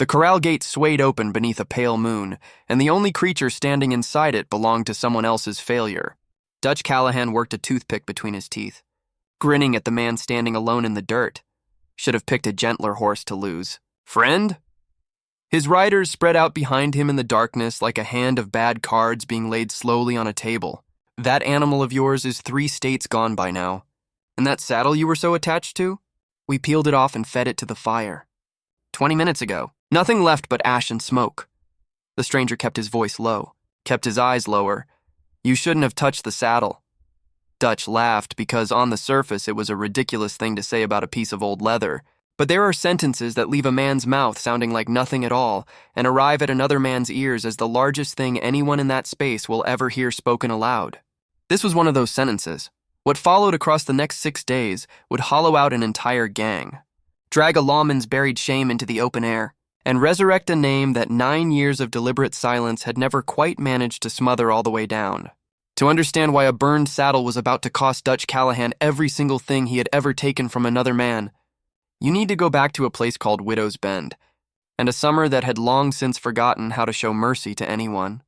The corral gate swayed open beneath a pale moon, and the only creature standing inside it belonged to someone else's failure. Dutch Callahan worked a toothpick between his teeth, grinning at the man standing alone in the dirt. Should have picked a gentler horse to lose. Friend? His riders spread out behind him in the darkness like a hand of bad cards being laid slowly on a table. That animal of yours is 3 states gone by now. And that saddle you were so attached to? We peeled it off and fed it to the fire. 20 minutes ago. Nothing left but ash and smoke. The stranger kept his voice low, kept his eyes lower. You shouldn't have touched the saddle. Dutch laughed because on the surface it was a ridiculous thing to say about a piece of old leather. But there are sentences that leave a man's mouth sounding like nothing at all and arrive at another man's ears as the largest thing anyone in that space will ever hear spoken aloud. This was one of those sentences. What followed across the next 6 days would hollow out an entire gang, drag a lawman's buried shame into the open air, and resurrect a name that 9 years of deliberate silence had never quite managed to smother all the way down. To understand why a burned saddle was about to cost Dutch Callahan every single thing he had ever taken from another man, you need to go back to a place called Widow's Bend, and a summer that had long since forgotten how to show mercy to anyone.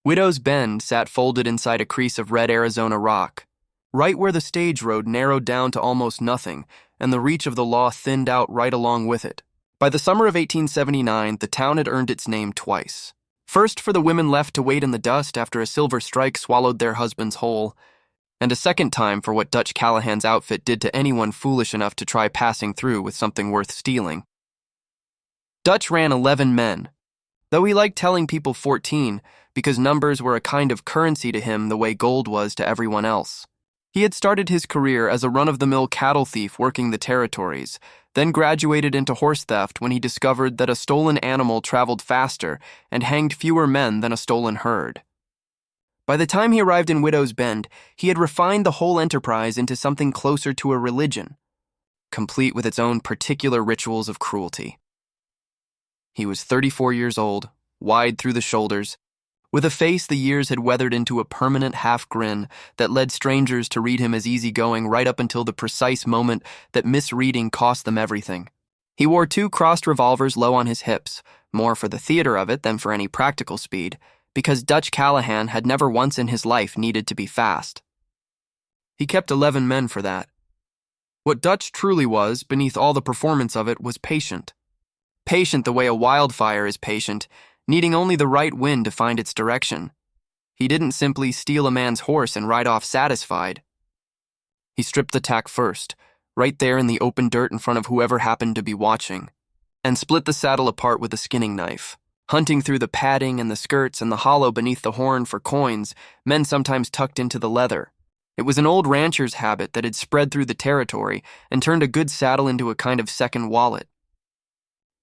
Widow's Bend sat folded inside a crease of red Arizona rock, right where the stage road narrowed down to almost nothing, and the reach of the law thinned out right along with it. By the summer of 1879, the town had earned its name twice. First for the women left to wait in the dust after a silver strike swallowed their husbands whole, and a second time for what Dutch Callahan's outfit did to anyone foolish enough to try passing through with something worth stealing. Dutch ran 11 men, though he liked telling people 14 because numbers were a kind of currency to him the way gold was to everyone else. He had started his career as a run-of-the-mill cattle thief working the territories, then graduated into horse theft when he discovered that a stolen animal traveled faster and hanged fewer men than a stolen herd. By the time he arrived in Widow's Bend, he had refined the whole enterprise into something closer to a religion, complete with its own particular rituals of cruelty. He was 34 years old, wide through the shoulders, with a face the years had weathered into a permanent half-grin that led strangers to read him as easygoing right up until the precise moment that misreading cost them everything. He wore 2 crossed revolvers low on his hips, more for the theater of it than for any practical speed, because Dutch Callahan had never once in his life needed to be fast. He kept 11 men for that. What Dutch truly was, beneath all the performance of it, was patient. Patient the way a wildfire is patient, needing only the right wind to find its direction. He didn't simply steal a man's horse and ride off satisfied. He stripped the tack first, right there in the open dirt in front of whoever happened to be watching, and split the saddle apart with a skinning knife. Hunting through the padding and the skirts and the hollow beneath the horn for coins, men sometimes tucked into the leather. It was an old rancher's habit that had spread through the territory and turned a good saddle into a kind of second wallet.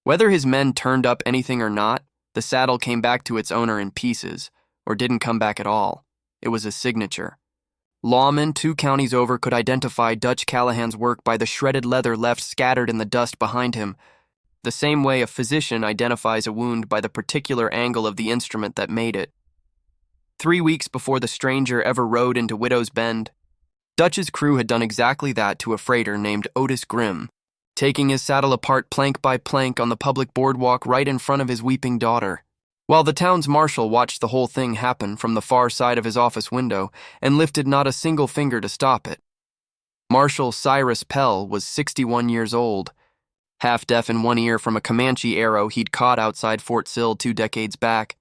Whether his men turned up anything or not, the saddle came back to its owner in pieces, or didn't come back at all. It was a signature. Lawmen 2 counties over could identify Dutch Callahan's work by the shredded leather left scattered in the dust behind him, the same way a physician identifies a wound by the particular angle of the instrument that made it. 3 weeks before the stranger ever rode into Widow's Bend, Dutch's crew had done exactly that to a freighter named Otis Grimm, taking his saddle apart plank by plank on the public boardwalk right in front of his weeping daughter, while the town's marshal watched the whole thing happen from the far side of his office window and lifted not a single finger to stop it. Marshal Cyrus Pell was 61 years old, half-deaf in one ear from a Comanche arrow he'd caught outside Fort Sill 2 decades back,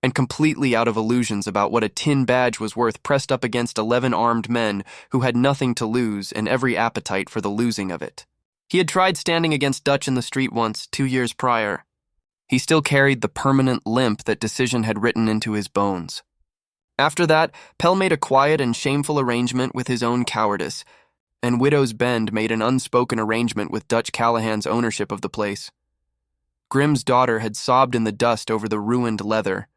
and completely out of illusions about what a tin badge was worth pressed up against 11 armed men who had nothing to lose and every appetite for the losing of it. He had tried standing against Dutch in the street once, 2 years prior. He still carried the permanent limp that decision had written into his bones. After that, Pell made a quiet and shameful arrangement with his own cowardice, and Widow's Bend made an unspoken arrangement with Dutch Callahan's ownership of the place. Grimm's daughter had sobbed in the dust over the ruined leather,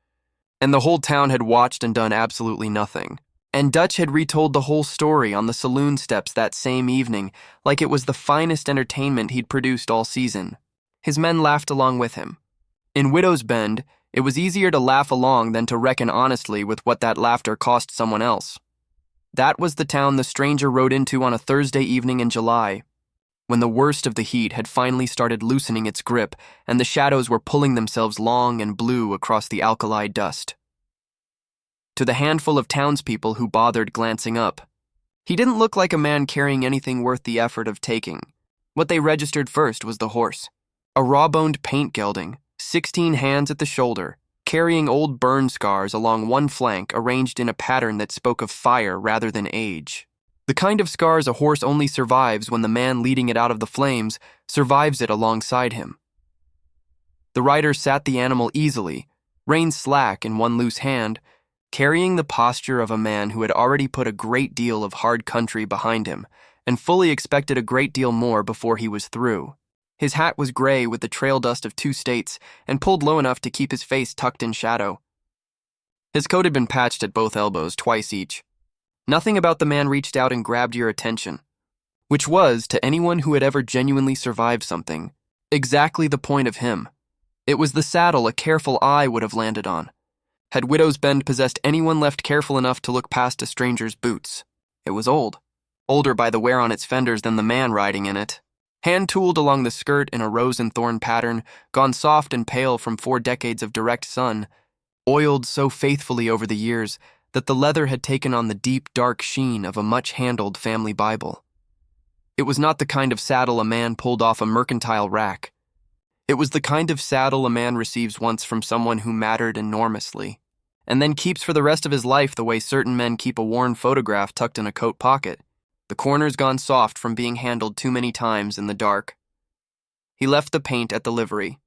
and the whole town had watched and done absolutely nothing. And Dutch had retold the whole story on the saloon steps that same evening, like it was the finest entertainment he'd produced all season. His men laughed along with him. In Widow's Bend, it was easier to laugh along than to reckon honestly with what that laughter cost someone else. That was the town the stranger rode into on a Thursday evening in July. when the worst of the heat had finally started loosening its grip and the shadows were pulling themselves long and blue across the alkali dust. To the handful of townspeople who bothered glancing up, he didn't look like a man carrying anything worth the effort of taking. What they registered first was the horse. A raw-boned paint gelding, 16 hands at the shoulder, carrying old burn scars along one flank arranged in a pattern that spoke of fire rather than age. The kind of scars a horse only survives when the man leading it out of the flames survives it alongside him. The rider sat the animal easily, rein slack in one loose hand, carrying the posture of a man who had already put a great deal of hard country behind him and fully expected a great deal more before he was through. His hat was gray with the trail dust of 2 states and pulled low enough to keep his face tucked in shadow. His coat had been patched at both elbows, twice each. Nothing about the man reached out and grabbed your attention, which was, to anyone who had ever genuinely survived something, exactly the point of him. It was the saddle a careful eye would have landed on. Had Widow's Bend possessed anyone left careful enough to look past a stranger's boots? It was old. Older by the wear on its fenders than the man riding in it. Hand-tooled along the skirt in a rose and thorn pattern, gone soft and pale from 4 decades of direct sun, oiled so faithfully over the years that the leather had taken on the deep, dark sheen of a much-handled family Bible. It was not the kind of saddle a man pulled off a mercantile rack. It was the kind of saddle a man receives once from someone who mattered enormously, and then keeps for the rest of his life the way certain men keep a worn photograph tucked in a coat pocket, the corners gone soft from being handled too many times in the dark. He left the paint at the livery,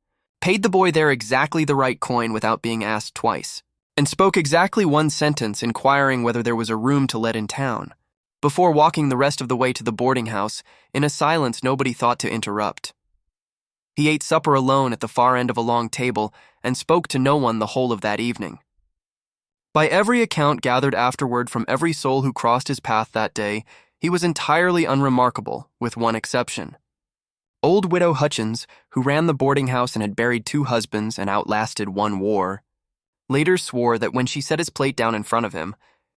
paid the boy there exactly the right coin without being asked twice, and spoke exactly 1 sentence inquiring whether there was a room to let in town, before walking the rest of the way to the boarding house in a silence nobody thought to interrupt. He ate supper alone at the far end of a long table and spoke to no one the whole of that evening. By every account gathered afterward from every soul who crossed his path that day, he was entirely unremarkable, with one exception. Old Widow Hutchins, who ran the boarding house and had buried 2 husbands and outlasted 1 war, later swore that when she set his plate down in front of him,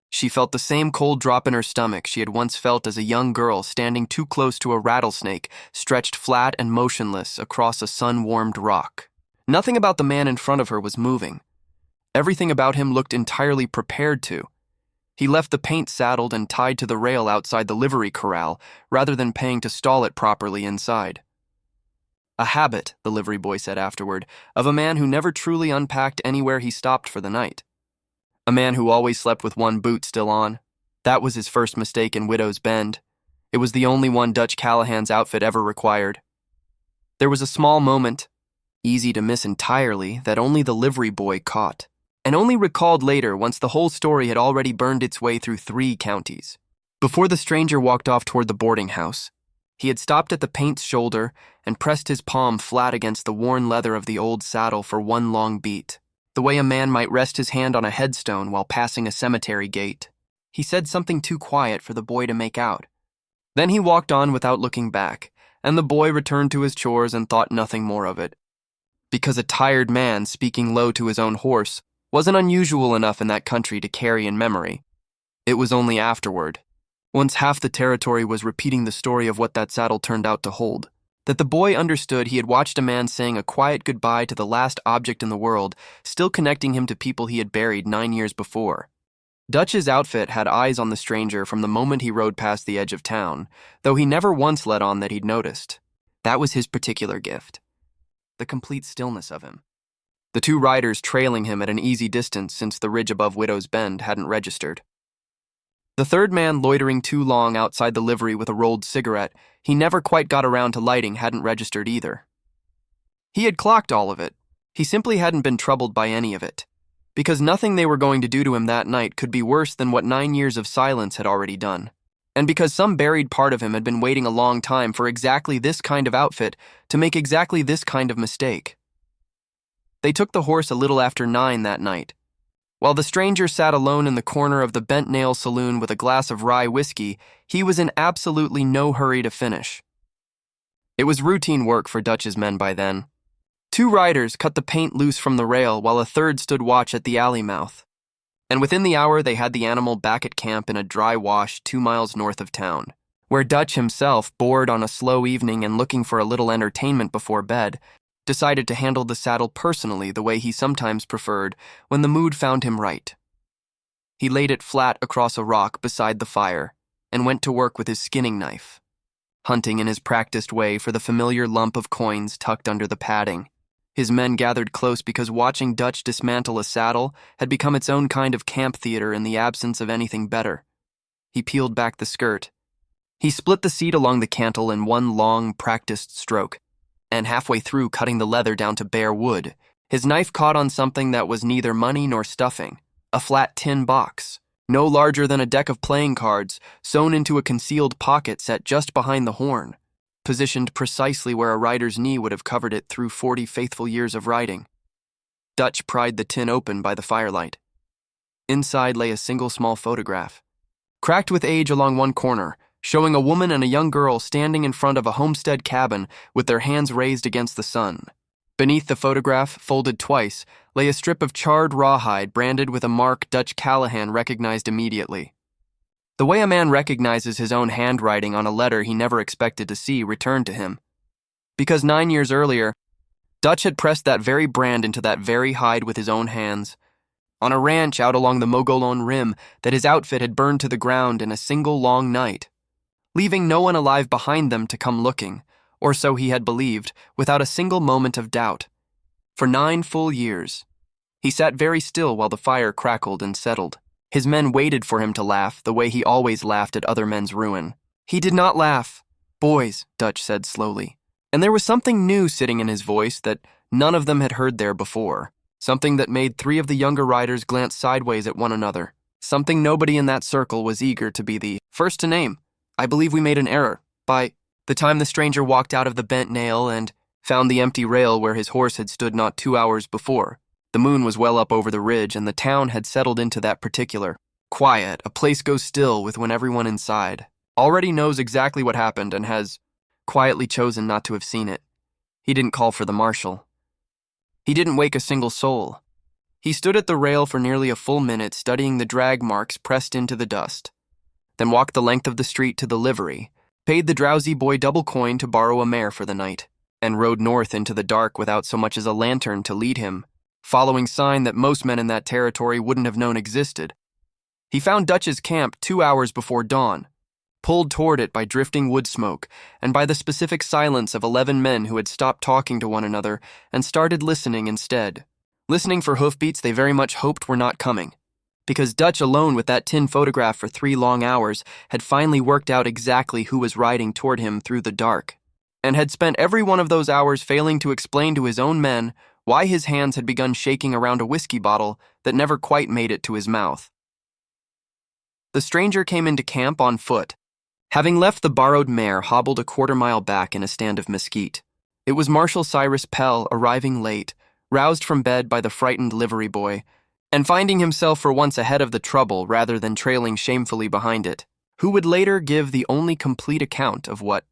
she felt the same cold drop in her stomach she had once felt as a young girl standing too close to a rattlesnake stretched flat and motionless across a sun-warmed rock. Nothing about the man in front of her was moving. Everything about him looked entirely prepared to. He left the paint saddled and tied to the rail outside the livery corral rather than paying to stall it properly inside. A habit, the livery boy said afterward, of a man who never truly unpacked anywhere he stopped for the night. A man who always slept with 1 boot still on. That was his first mistake in Widow's Bend. It was the only one Dutch Callahan's outfit ever required. There was a small moment, easy to miss entirely, that only the livery boy caught, and only recalled later once the whole story had already burned its way through 3 counties. Before the stranger walked off toward the boarding house, he had stopped at the paint's shoulder and pressed his palm flat against the worn leather of the old saddle for 1 long beat, the way a man might rest his hand on a headstone while passing a cemetery gate. He said something too quiet for the boy to make out. Then he walked on without looking back, and the boy returned to his chores and thought nothing more of it. Because a tired man speaking low to his own horse wasn't unusual enough in that country to carry in memory. It was only afterward, once half the territory was repeating the story of what that saddle turned out to hold, that the boy understood he had watched a man saying a quiet goodbye to the last object in the world, still connecting him to people he had buried 9 years before. Dutch's outfit had eyes on the stranger from the moment he rode past the edge of town, though he never once let on that he'd noticed. That was his particular gift. The complete stillness of him. The 2 riders trailing him at an easy distance since the ridge above Widow's Bend hadn't registered. The 3rd man loitering too long outside the livery with a rolled cigarette he never quite got around to lighting hadn't registered either. He had clocked all of it. He simply hadn't been troubled by any of it, because nothing they were going to do to him that night could be worse than what 9 years of silence had already done, and because some buried part of him had been waiting a long time for exactly this kind of outfit to make exactly this kind of mistake. They took the horse a little after 9 that night. While the stranger sat alone in the corner of the Bent Nail Saloon with a glass of rye whiskey, he was in absolutely no hurry to finish. It was routine work for Dutch's men by then. 2 riders cut the paint loose from the rail while a 3rd stood watch at the alley mouth. And within the hour they had the animal back at camp in a dry wash 2 miles north of town, where Dutch himself, bored on a slow evening and looking for a little entertainment before bed, decided to handle the saddle personally the way he sometimes preferred when the mood found him right. He laid it flat across a rock beside the fire and went to work with his skinning knife, hunting in his practiced way for the familiar lump of coins tucked under the padding. His men gathered close because watching Dutch dismantle a saddle had become its own kind of camp theater in the absence of anything better. He peeled back the skirt. He split the seat along the cantle in one long, practiced stroke, and halfway through cutting the leather down to bare wood, his knife caught on something that was neither money nor stuffing, a flat tin box, no larger than a deck of playing cards, sewn into a concealed pocket set just behind the horn, positioned precisely where a rider's knee would have covered it through 40 faithful years of riding. Dutch pried the tin open by the firelight. Inside lay a single small photograph, cracked with age along one corner, showing a woman and a young girl standing in front of a homestead cabin with their hands raised against the sun. Beneath the photograph, folded twice, lay a strip of charred rawhide branded with a mark Dutch Callahan recognized immediately. The way a man recognizes his own handwriting on a letter he never expected to see returned to him. Because 9 years earlier, Dutch had pressed that very brand into that very hide with his own hands, on a ranch out along the Mogollon Rim that his outfit had burned to the ground in a single long night, leaving no one alive behind them to come looking, or so he had believed, without a single moment of doubt. For 9 full years, he sat very still while the fire crackled and settled. His men waited for him to laugh the way he always laughed at other men's ruin. He did not laugh. "Boys," Dutch said slowly, and there was something new sitting in his voice that none of them had heard there before, something that made 3 of the younger riders glance sideways at one another, something nobody in that circle was eager to be the first to name. "I believe we made an error. By the time the stranger walked out of the bent nail and found the empty rail where his horse had stood not 2 hours before, the moon was well up over the ridge and the town had settled into that particular quiet a place goes still with when everyone inside already knows exactly what happened and has quietly chosen not to have seen it. He didn't call for the marshal. He didn't wake a single soul. He stood at the rail for nearly a full minute studying the drag marks pressed into the dust, then walked the length of the street to the livery, paid the drowsy boy double coin to borrow a mare for the night, and rode north into the dark without so much as a lantern to lead him, following sign that most men in that territory wouldn't have known existed. He found Dutch's camp 2 hours before dawn, pulled toward it by drifting wood smoke and by the specific silence of 11 men who had stopped talking to one another and started listening instead. Listening for hoofbeats they very much hoped were not coming, because Dutch alone with that tin photograph for 3 long hours had finally worked out exactly who was riding toward him through the dark, and had spent every one of those hours failing to explain to his own men why his hands had begun shaking around a whiskey bottle that never quite made it to his mouth. The stranger came into camp on foot, having left the borrowed mare hobbled a quarter-mile back in a stand of mesquite. It was Marshal Cyrus Pell arriving late, roused from bed by the frightened livery boy, and finding himself for once ahead of the trouble rather than trailing shamefully behind it, who would later give the only complete account of what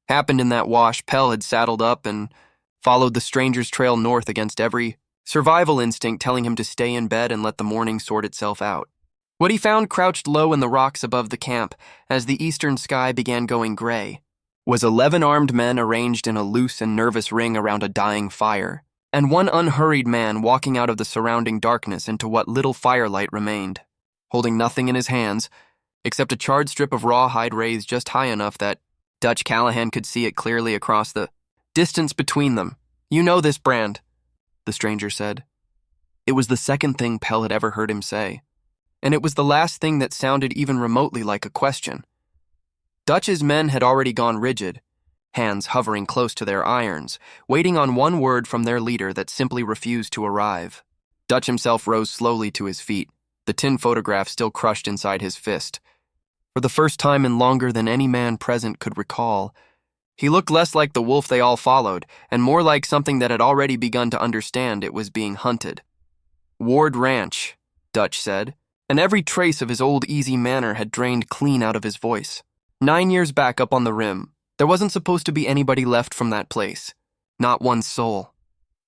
happened in that wash. Pell had saddled up and followed the stranger's trail north against every survival instinct telling him to stay in bed and let the morning sort itself out. What he found crouched low in the rocks above the camp as the eastern sky began going gray was 11 armed men arranged in a loose and nervous ring around a dying fire, and one unhurried man walking out of the surrounding darkness into what little firelight remained, holding nothing in his hands except a charred strip of rawhide raised just high enough that Dutch Callahan could see it clearly across the distance between them. "You know this brand," the stranger said. It was the second thing Pell had ever heard him say, and it was the last thing that sounded even remotely like a question. Dutch's men had already gone rigid, hands hovering close to their irons, waiting on one word from their leader that simply refused to arrive. Dutch himself rose slowly to his feet, the tin photograph still crushed inside his fist. For the first time in longer than any man present could recall, he looked less like the wolf they all followed, and more like something that had already begun to understand it was being hunted. "Ward Ranch," Dutch said, and every trace of his old easy manner had drained clean out of his voice. 9 years back up on the rim, there wasn't supposed to be anybody left from that place. Not one soul.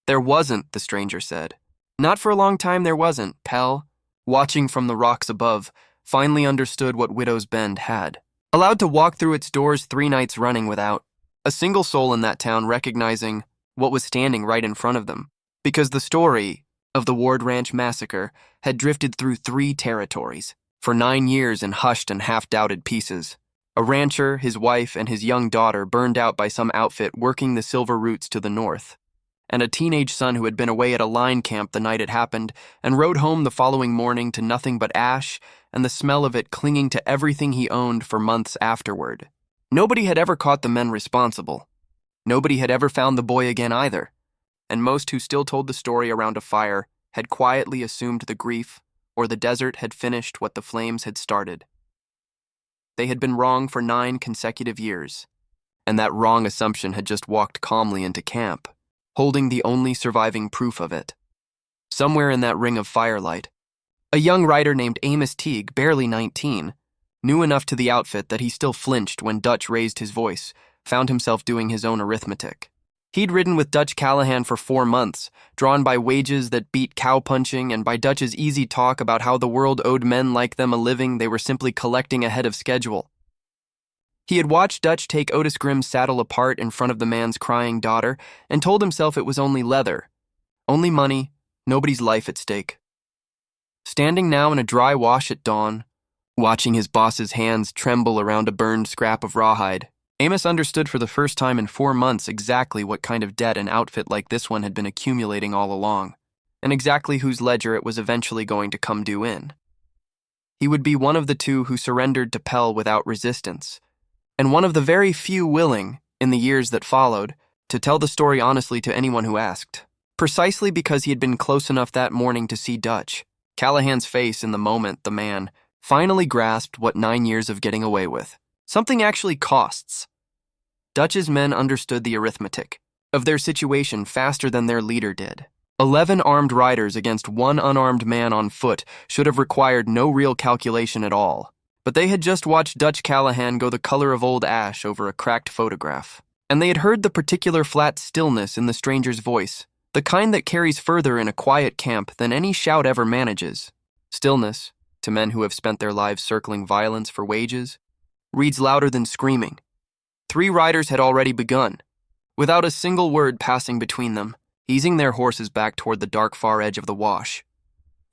"There wasn't," the stranger said. "Not for a long time there wasn't." Pell, watching from the rocks above, finally understood what Widow's Bend had. allowed to walk through its doors 3 nights running without a single soul in that town recognizing what was standing right in front of them, because the story of the Ward Ranch massacre had drifted through 3 territories for 9 years in hushed and half-doubted pieces. A rancher, his wife, and his young daughter burned out by some outfit working the silver roots to the north, and a teenage son who had been away at a line camp the night it happened and rode home the following morning to nothing but ash and the smell of it clinging to everything he owned for months afterward. Nobody had ever caught the men responsible. Nobody had ever found the boy again either, and most who still told the story around a fire had quietly assumed the grief or the desert had finished what the flames had started. They had been wrong for 9 consecutive years, and that wrong assumption had just walked calmly into camp, holding the only surviving proof of it. Somewhere in that ring of firelight, a young rider named Amos Teague, barely 19, knew enough to the outfit that he still flinched when Dutch raised his voice, found himself doing his own arithmetic. He'd ridden with Dutch Callahan for 4 months, drawn by wages that beat cowpunching and by Dutch's easy talk about how the world owed men like them a living they were simply collecting ahead of schedule. He had watched Dutch take Otis Grimm's saddle apart in front of the man's crying daughter and told himself it was only leather, only money, nobody's life at stake. Standing now in a dry wash at dawn, watching his boss's hands tremble around a burned scrap of rawhide, Amos understood for the first time in 4 months exactly what kind of debt an outfit like this one had been accumulating all along, and exactly whose ledger it was eventually going to come due in. He would be one of the 2 who surrendered to Pell without resistance, and one of the very few willing, in the years that followed, to tell the story honestly to anyone who asked, precisely because he had been close enough that morning to see Dutch. Callahan's face in the moment the man finally grasped what 9 years of getting away with something actually costs. Dutch's men understood the arithmetic of their situation faster than their leader did. 11 armed riders against 1 unarmed man on foot should have required no real calculation at all, but they had just watched Dutch Callahan go the color of old ash over a cracked photograph, and they had heard the particular flat stillness in the stranger's voice, the kind that carries further in a quiet camp than any shout ever manages. Stillness, to men who have spent their lives circling violence for wages, reads louder than screaming. 3 riders had already begun, without a single word passing between them, easing their horses back toward the dark far edge of the wash.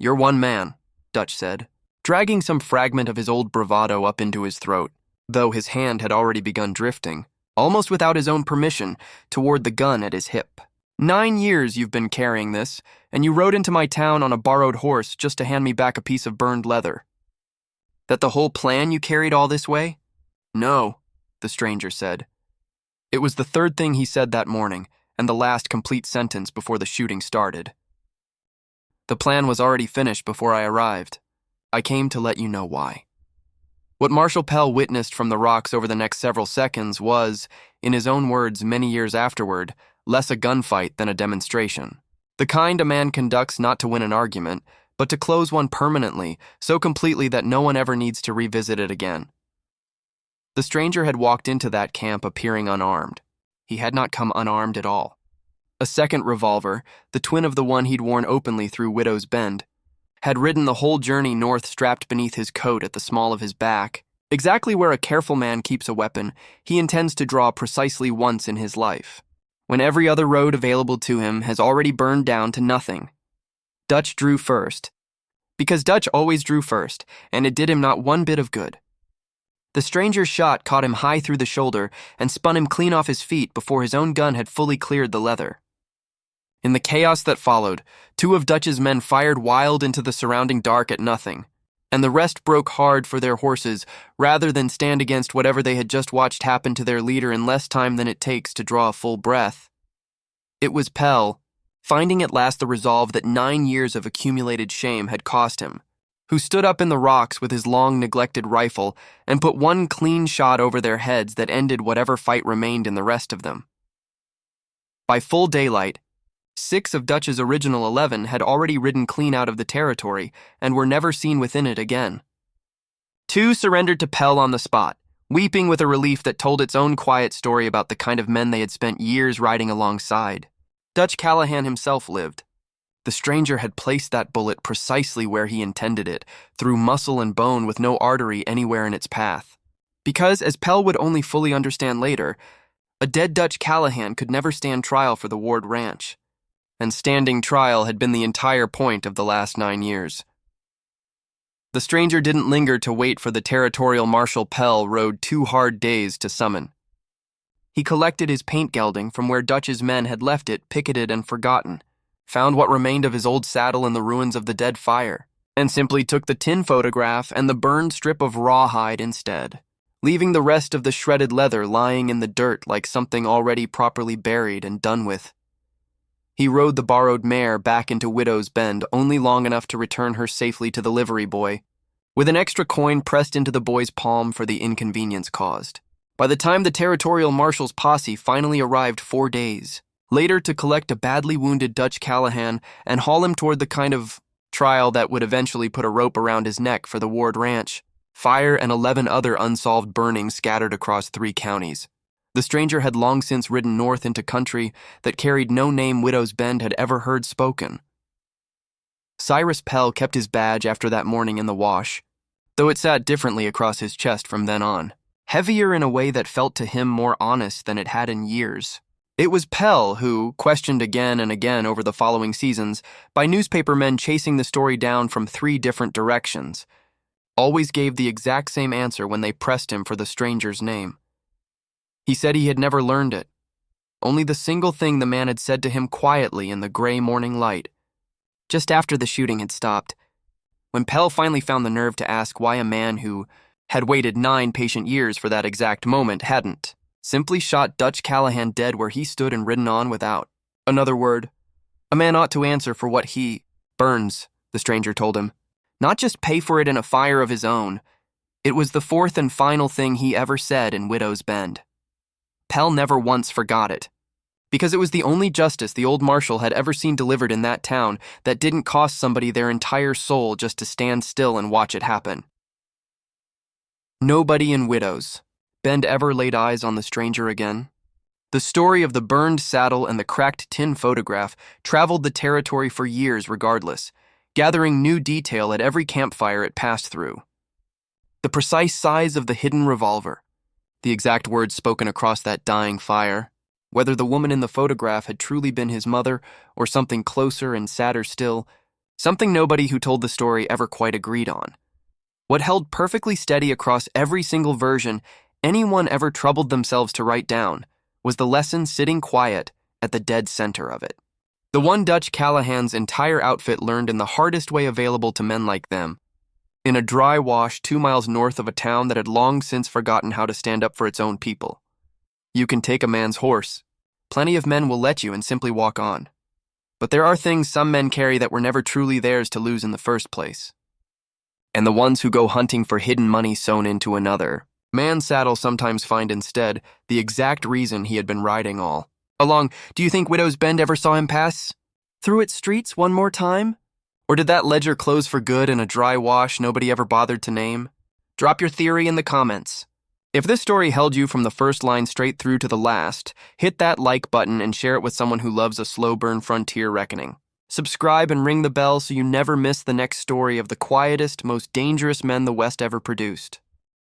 "You're one man," Dutch said, dragging some fragment of his old bravado up into his throat, though his hand had already begun drifting, almost without his own permission, toward the gun at his hip. 9 years you've been carrying this, and you rode into my town on a borrowed horse just to hand me back a piece of burned leather. That the whole plan you carried all this way? No, the stranger said. It was the 3rd thing he said that morning, and the last complete sentence before the shooting started. The plan was already finished before I arrived. I came to let you know why. What Marshal Pell witnessed from the rocks over the next several seconds was, in his own words many years afterward, less a gunfight than a demonstration. The kind a man conducts not to win an argument, but to close one permanently, so completely that no one ever needs to revisit it again. The stranger had walked into that camp appearing unarmed. He had not come unarmed at all. A second revolver, the twin of the one he'd worn openly through Widow's Bend, had ridden the whole journey north strapped beneath his coat at the small of his back. Exactly where a careful man keeps a weapon, he intends to draw precisely once in his life, when every other road available to him has already burned down to nothing. Dutch drew first, because Dutch always drew first, and it did him not one bit of good. The stranger's shot caught him high through the shoulder and spun him clean off his feet before his own gun had fully cleared the leather. In the chaos that followed, 2 of Dutch's men fired wild into the surrounding dark at nothing, and the rest broke hard for their horses rather than stand against whatever they had just watched happen to their leader in less time than it takes to draw a full breath. It was Pell, finding at last the resolve that 9 years of accumulated shame had cost him, who stood up in the rocks with his long-neglected rifle and put one clean shot over their heads that ended whatever fight remained in the rest of them. By full daylight, 6 of Dutch's original 11 had already ridden clean out of the territory and were never seen within it again. 2 surrendered to Pell on the spot, weeping with a relief that told its own quiet story about the kind of men they had spent years riding alongside. Dutch Callahan himself lived. The stranger had placed that bullet precisely where he intended it, through muscle and bone with no artery anywhere in its path. Because, as Pell would only fully understand later, a dead Dutch Callahan could never stand trial for the Ward Ranch, and standing trial had been the entire point of the last 9 years. The stranger didn't linger to wait for the territorial Marshal Pell rode 2 hard days to summon. He collected his paint gelding from where Dutch's men had left it picketed and forgotten, found what remained of his old saddle in the ruins of the dead fire, and simply took the tin photograph and the burned strip of rawhide instead, leaving the rest of the shredded leather lying in the dirt like something already properly buried and done with. He rode the borrowed mare back into Widow's Bend only long enough to return her safely to the livery boy, with an extra coin pressed into the boy's palm for the inconvenience caused. By the time the territorial marshal's posse finally arrived 4 days later to collect a badly wounded Dutch Callahan and haul him toward the kind of trial that would eventually put a rope around his neck for the Ward Ranch, fire and 11 other unsolved burnings scattered across 3 counties. The stranger had long since ridden north into country that carried no name Widow's Bend had ever heard spoken. Cyrus Pell kept his badge after that morning in the wash, though it sat differently across his chest from then on, heavier in a way that felt to him more honest than it had in years. It was Pell who, questioned again and again over the following seasons by newspapermen chasing the story down from 3 different directions, always gave the exact same answer when they pressed him for the stranger's name. He said he had never learned it, only the single thing the man had said to him quietly in the gray morning light, just after the shooting had stopped, when Pell finally found the nerve to ask why a man who had waited 9 patient years for that exact moment hadn't simply shot Dutch Callahan dead where he stood and ridden on without another word. A man ought to answer for what he burns, the stranger told him, not just pay for it in a fire of his own. It was the 4th and final thing he ever said in Widow's Bend. Pell never once forgot it, because it was the only justice the old marshal had ever seen delivered in that town that didn't cost somebody their entire soul just to stand still and watch it happen. Nobody in Widow's Bend ever laid eyes on the stranger again. The story of the burned saddle and the cracked tin photograph traveled the territory for years regardless, gathering new detail at every campfire it passed through. The precise size of the hidden revolver, the exact words spoken across that dying fire, whether the woman in the photograph had truly been his mother or something closer and sadder still, something nobody who told the story ever quite agreed on. What held perfectly steady across every single version anyone ever troubled themselves to write down was the lesson sitting quiet at the dead center of it. The one Dutch Callahan's entire outfit learned in the hardest way available to men like them, in a dry wash 2 miles north of a town that had long since forgotten how to stand up for its own people. You can take a man's horse. Plenty of men will let you and simply walk on. But there are things some men carry that were never truly theirs to lose in the first place. And the ones who go hunting for hidden money sewn into another man's saddle sometimes find instead the exact reason he had been riding all along. Do you think Widow's Bend ever saw him pass through its streets one more time? Or did that ledger close for good in a dry wash nobody ever bothered to name? Drop your theory in the comments. If this story held you from the first line straight through to the last, hit that like button and share it with someone who loves a slow burn frontier reckoning. Subscribe and ring the bell so you never miss the next story of the quietest, most dangerous men the West ever produced.